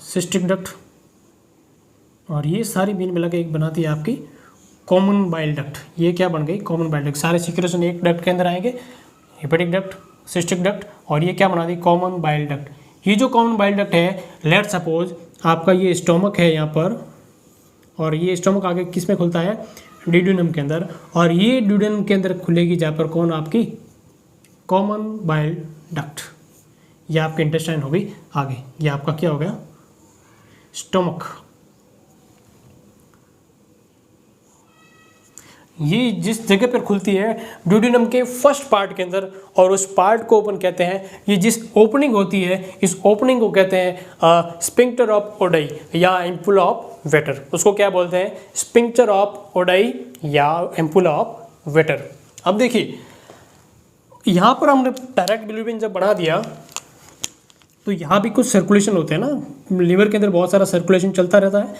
सिस्टिक डक्ट। और ये सारी मिल मिला के एक बनाती है आपकी कॉमन बाइल डक्ट। ये क्या बन गई? Common bile duct. सारे सिक्रेशन एक डक्ट के अंदर आएंगे, हिपेटिक डक्ट, सिस्टिक डक्ट, और ये क्या बना दी? Common bile duct. ये जो कॉमन बाइल डक्ट है, लेट सपोज आपका ये स्टोमक है यहाँ पर, और ये स्टोमक आगे किस में खुलता है? ड्यूडेनम के अंदर, और ये ड्यूडेनम के अंदर खुलेगी जहाँ पर कौन, आपकी कॉमन बाइल डक्ट। ये आपके इंटेस्टाइन हो गई आगे, ये आपका क्या हो गया, स्टमक। ये जिस जगह पर खुलती है ड्यूडेनम के फर्स्ट पार्ट के अंदर, और उस पार्ट को ओपन कहते हैं, ये जिस ओपनिंग होती है इस ओपनिंग को कहते हैं स्पिंक्टर ऑफ ओडाई या एम्पुला ऑफ वेटर। उसको क्या बोलते हैं, स्पिंक्टर ऑफ ओडाई या एम्पुला ऑफ वेटर। अब देखिए यहाँ पर हमने डायरेक्ट बिलिरुबिन जब बना दिया तो यहाँ भी कुछ सर्कुलेशन होते हैं ना, लीवर के अंदर बहुत सारा सर्कुलेशन चलता रहता है,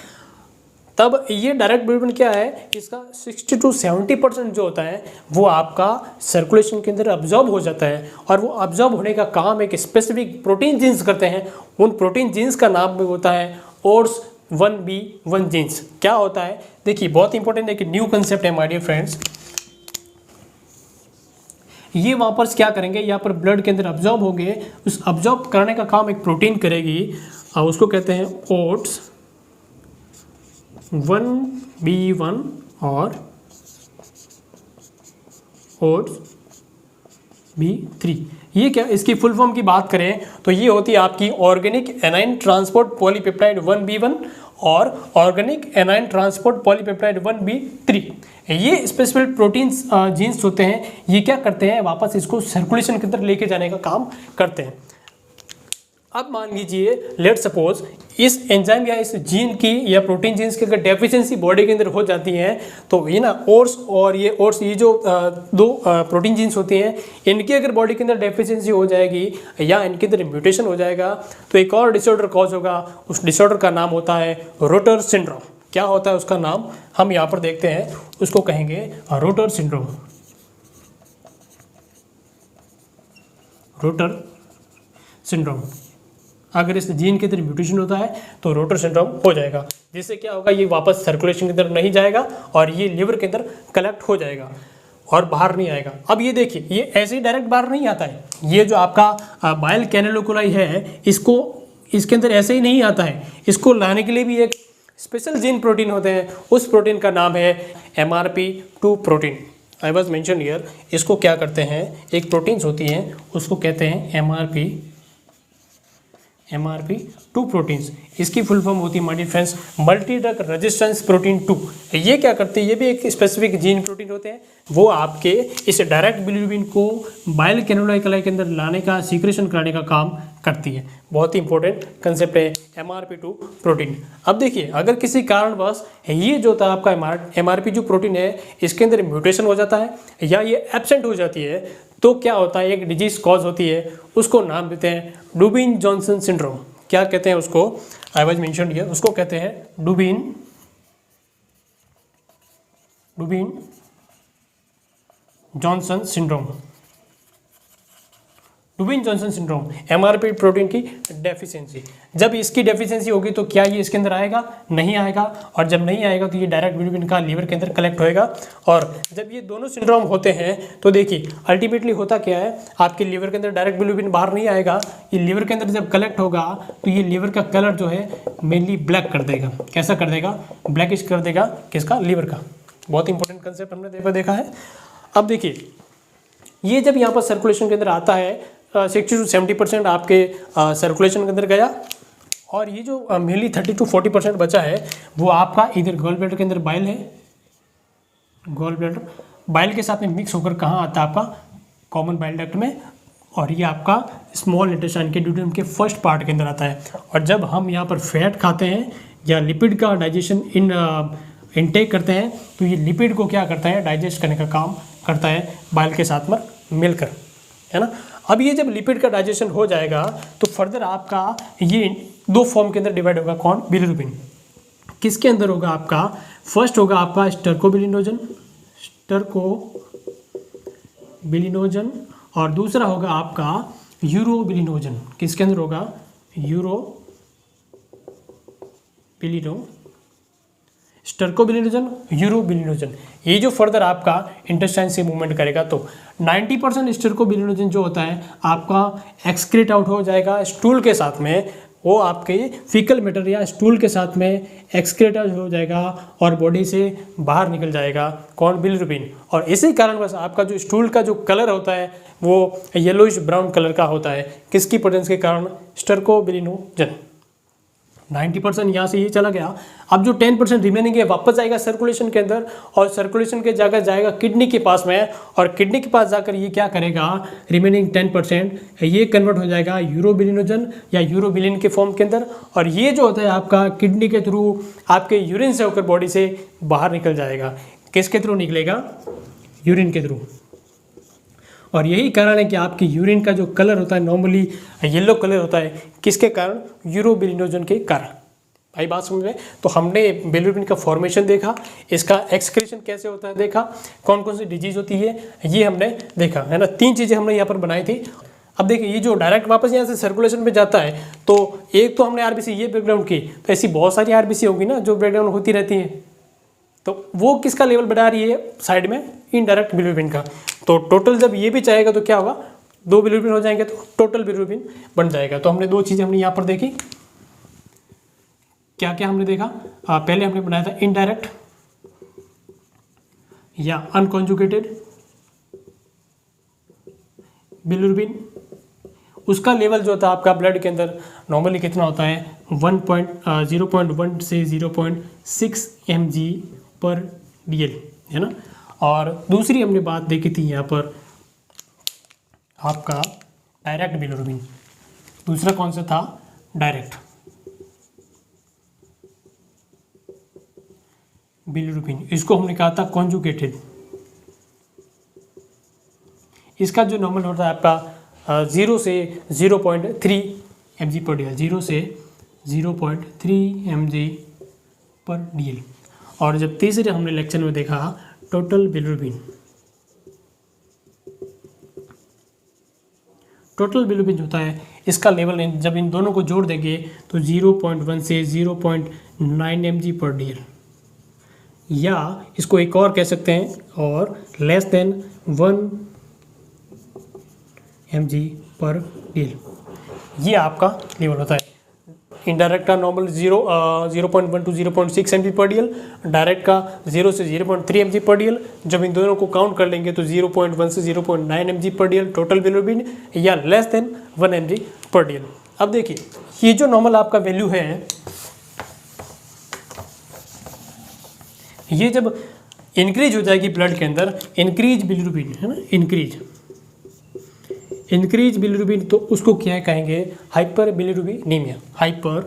तब ये डायरेक्ट बिलिरुबिन क्या है, इसका 60 to 70% जो होता है वो आपका सर्कुलेशन के अंदर अब्जॉर्ब हो जाता है, और वो अब्जॉर्ब होने का काम एक स्पेसिफिक प्रोटीन जीन्स करते हैं। उन प्रोटीन जीन्स का नाम भी होता है ओर्स 1B1 जीन्स। क्या होता है, देखिए बहुत इंपॉर्टेंट है कि न्यू कंसेप्ट है माय डियर फ्रेंड्स। ये वहाँ पर क्या करेंगे, यहाँ पर ब्लड के अंदर अब्जॉर्ब होंगे, उस अब्जॉर्ब करने का काम एक प्रोटीन करेगी, और उसको कहते हैं ओट्स 1B1 और ओट्स B3। ये क्या, इसकी फुल फॉर्म की बात करें तो ये होती है आपकी organic A9 transport polypeptide 1B1 और organic A9 transport polypeptide 1B3। ये स्पेसिफिक प्रोटीन्स जीन्स होते हैं, ये क्या करते हैं, वापस इसको सर्कुलेशन के अंदर लेके जाने का काम करते हैं। अब मान लीजिए लेट सपोज इस एंजाइम या इस जीन की या प्रोटीन जीन्स की अगर डेफिशिएंसी बॉडी के अंदर हो जाती है तो ये ना ओट्स और ये जो दो प्रोटीन जीन्स होती हैं, इनकी अगर बॉडी के अंदर डेफिशिएंसी हो जाएगी या इनके अंदर म्यूटेशन हो जाएगा तो एक और डिसऑर्डर कॉज होगा। उस डिसऑर्डर का नाम होता है रोटर सिंड्रोम। क्या होता है उसका नाम, हम यहाँ पर देखते हैं, उसको कहेंगे रोटर सिंड्रोम। रोटर सिंड्रोम, अगर इस जीन के अंदर म्यूटेशन होता है तो रोटर सिंड्रोम हो जाएगा, जिससे क्या होगा, ये वापस सर्कुलेशन के अंदर नहीं जाएगा और ये लिवर के अंदर कलेक्ट हो जाएगा और बाहर नहीं आएगा। अब ये देखिए, ये ऐसे ही डायरेक्ट बाहर नहीं आता है, ये जो आपका बाइल कैनेलोकुलाई है इसको इसके अंदर ऐसे ही नहीं आता है, इसको लाने के लिए भी एक स्पेशल जीन प्रोटीन होते हैं। उस प्रोटीन का नाम है MRP2 protein. I was mention here, इसको क्या करते हैं, एक प्रोटीन्स होती हैं उसको कहते हैं MRP2 प्रोटीन्स। इसकी फुल फॉर्म होती है my dear friends multi drug resistance protein 2। ये क्या करते हैं, ये भी एक स्पेसिफिक जीन प्रोटीन होते हैं, वो आपके इस डायरेक्ट बिलिरुबिन को बाइल कैनेलोकुलाई के अंदर लाने का, सीक्रेशन कराने का काम करती है। बहुत ही इंपॉर्टेंट कंसेप्ट है MRP2 प्रोटीन। अब देखिए, अगर किसी कारणवश ये जो था आपका MRP जो प्रोटीन है इसके अंदर म्यूटेशन हो जाता है या ये एब्सेंट हो जाती है तो क्या होता है, एक डिजीज कॉज होती है, उसको नाम देते हैं डुबिन जॉनसन सिंड्रोम। क्या कहते हैं उसको, आई वाज मेंशन हियर, उसको कहते हैं Dubin Johnson syndrome. Dubin Johnson syndrome, MRP protein की डेफिशिएंसी। जब इसकी डेफिशिएंसी होगी तो क्या ये इसके अंदर आएगा, नहीं आएगा, और जब नहीं आएगा तो ये डायरेक्ट बिलिरुबिन का लीवर के अंदर कलेक्ट होएगा। और जब ये दोनों सिंड्रोम होते हैं तो देखिए अल्टीमेटली होता क्या है, आपके लीवर के अंदर डायरेक्ट बिलिरुबिन बाहर नहीं आएगा, ये लीवर के अंदर जब कलेक्ट होगा तो ये लीवर का कलर जो है मेनली ब्लैक कर देगा। कैसा कर देगा, ब्लैकिश कर देगा, किसका, लीवर का। बहुत इंपॉर्टेंट कंसेप्ट हमने देखा है। अब देखिए, ये जब यहाँ पर सर्कुलेशन के अंदर आता है 60 to 70% आपके सर्कुलेशन के अंदर गया, और ये जो मेनली 30 to 40% बचा है वो आपका इधर गॉल ब्लैडर के अंदर बाइल है, गॉल ब्लैडर बाइल के साथ में मिक्स होकर कहाँ आता है, आपका कॉमन बाइल डक्ट में, और ये आपका स्मॉल इंटेस्टाइन के ड्यूडेनम के फर्स्ट पार्ट के अंदर आता है। और जब हम यहाँ पर फैट खाते हैं या लिपिड का डाइजेशन इनटेक करते हैं तो ये लिपिड को क्या करता है, डाइजेस्ट करने का काम करता है बाइल के साथ में मिलकर, है ना। अब ये जब लिपिड का डाइजेशन हो जाएगा तो फर्दर आपका ये दो फॉर्म के अंदर डिवाइड होगा, कौन, बिलिरुबिन। किसके अंदर होगा आपका, फर्स्ट होगा आपका स्टर्कोबिलिनोजन और दूसरा होगा आपका यूरोबिलिनोजन। किसके अंदर होगा, स्टर्कोबिलिनोजन, यूरोबिलिनोजन। ये जो फर्दर आपका इंटेस्टाइन से मूवमेंट करेगा तो 90% स्टर्कोबिलिनोजन जो होता है आपका एक्सक्रीट आउट हो जाएगा स्टूल के साथ में, वो आपके फीकल मैटर या स्टूल के साथ में एक्सक्रेटेड हो जाएगा और बॉडी से बाहर निकल जाएगा कौन, बिलिरुबिन। और इसी कारण बस आपका जो स्टूल का जो कलर होता है वो येलोइश ब्राउन कलर का होता है, किसकी प्रेजेंस के कारण, स्टर्कोबिलिनोजन। 90% यहाँ से ये चला गया। अब जो 10% रिमेनिंग है वापस जाएगा सर्कुलेशन के अंदर, और सर्कुलेशन के जगह जाएगा किडनी के पास में, और किडनी के पास जाकर ये क्या करेगा, रिमेनिंग 10% ये कन्वर्ट हो जाएगा यूरोबिलिनोजन या यूरोबिलिन के फॉर्म के अंदर। और ये जो होता है आपका किडनी के थ्रू आपके यूरिन से होकर बॉडी से बाहर निकल जाएगा। किसके थ्रू निकलेगा, यूरिन के थ्रू। और यही कारण है कि आपकी यूरिन का जो कलर होता है नॉर्मली येलो कलर होता है, किसके कारण, यूरोबिलिनोजन के कारण। भाई बात समझ में। तो हमने बिलिरुबिन का फॉर्मेशन देखा, इसका एक्सक्रीशन कैसे होता है देखा, कौन कौन सी डिजीज होती है ये हमने देखा, है ना। 3 चीज़ें हमने यहाँ पर बनाई थी। अब देखिए ये जो डायरेक्ट वापस यहाँ से सर्कुलेशन में जाता है, तो एक तो हमने आरबीसी ये ब्रेकडाउन की, तो ऐसी बहुत सारी आरबीसी होगी ना जो ब्रेकडाउन होती रहती है, तो वो किसका लेवल बढ़ा रही है साइड में, इनडायरेक्ट बिलिरुबिन का। तो टोटल जब ये भी चाहेगा तो क्या होगा, 2 बिलिरुबिन हो जाएंगे तो टोटल बिलिरुबिन बन जाएगा। तो हमने 2 चीज़ें हमने यहाँ पर देखी। क्या क्या हमने देखा, पहले हमने बनाया था इनडायरेक्ट या अनकॉन्जुगेटेड बिलिरुबिन। उसका लेवल जो होता है आपका ब्लड के अंदर नॉर्मली कितना होता है, 0.1 से 0.6 mg/dl, है ना। और दूसरी हमने बात देखी थी यहाँ पर आपका डायरेक्ट बिलिरुबिन। दूसरा कौन सा था, डायरेक्ट बिलिरुबिन। इसको हमने कहा था कॉन्जुगेटेड। इसका जो नॉर्मल होता है आपका 0 से 0.3 mg/dl, 0 से 0.3 mg/dl। और जब तीसरे हमने लेक्चर में देखा टोटल बिलिरुबिन। टोटल बिलिरुबिन होता है, इसका लेवल जब इन दोनों को जोड़ देंगे तो 0.1 से 0.9 mg/dl, या इसको एक और कह सकते हैं, और लेस देन 1 mg/dl, ये आपका लेवल होता है। इनडायरेक्ट का नॉर्मल 0.1 to 0.6 mg/dl, डायरेक्ट का 0 से 0.3 mg/dl। जब इन दोनों को काउंट कर लेंगे तो 0.1 से 0.9 mg/dl टोटल बिलिरुबिन, या लेस देन 1 mg/dl। अब देखिए ये जो नॉर्मल आपका वैल्यू है, ये जब इंक्रीज हो जाएगी ब्लड के अंदर, इंक्रीज बिलिरुबिन, है ना, इंक्रीज बिलिरुबिन, तो उसको क्या कहेंगे, हाइपर बिलिरुबिनीमिया। हाइपर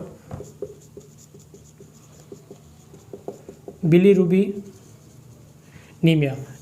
बिलिरुबिनीमिया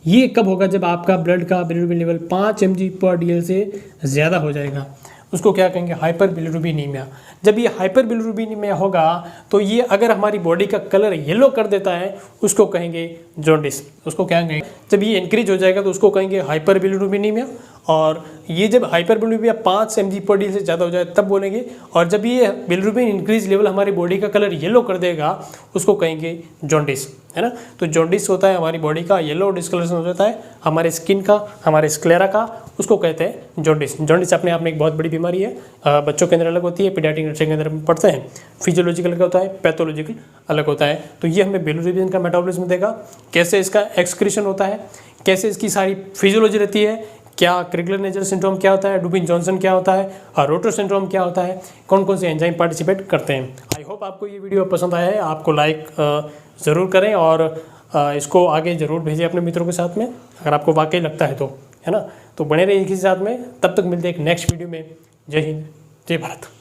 ये कब होगा, जब आपका ब्लड का बिलिरुबिन लेवल 5 mg/dl से ज़्यादा हो जाएगा, उसको क्या कहेंगे, हाइपर बिलिरुबिनीमिया। जब ये हाइपर बिलिरुबिनीमिया होगा तो ये अगर हमारी बॉडी का कलर येलो कर देता है उसको कहेंगे जॉन्डिस। उसको क्या कहेंगे, जब ये इंक्रीज हो जाएगा तो उसको कहेंगे हाइपर बिलिरुबिनीमिया। और ये जब हाइपर बिलिरुबिनीमिया 5 mg/dl से ज़्यादा हो जाए तब बोलेंगे। और जब ये बिलिरुबिन इंक्रीज लेवल हमारी बॉडी का कलर येलो कर देगा उसको कहेंगे जॉन्डिस, है ना। तो जॉन्डिस होता है हमारी बॉडी का येलो डिस्कलरेशन हो जाता है, हमारे स्किन का, हमारे स्क्लेरा का, उसको कहते हैं जॉन्डिस। जॉन्डिस अपने आप में एक बहुत बड़ी बीमारी है, बच्चों के अंदर अलग होती है, पीडियाट्रिक नर्सिंग के अंदर पढ़ते हैं। फिजियोलॉजिकल का होता है, पैथोलॉजिकल अलग होता है। तो ये हमने बिलिरुबिन का मेटाबॉलिज्म देखा, कैसे इसका एक्सक्रीशन होता है, कैसे इसकी सारी फिजियोलॉजी रहती है, क्या क्रिगलर नेचर सिंड्रोम क्या होता है, डुबिन जॉनसन क्या होता है, और रोटर सिंड्रोम क्या होता है, कौन कौन से एंजाइम पार्टिसिपेट करते हैं। आई होप आपको ये वीडियो पसंद आया है, आपको लाइक ज़रूर करें और इसको आगे ज़रूर भेजें अपने मित्रों के साथ में, अगर आपको वाकई लगता है तो, है ना। तो बने रहिए इसी साथ में, तब तक मिलते हैं एक नेक्स्ट वीडियो में। जय हिंद, जय भारत।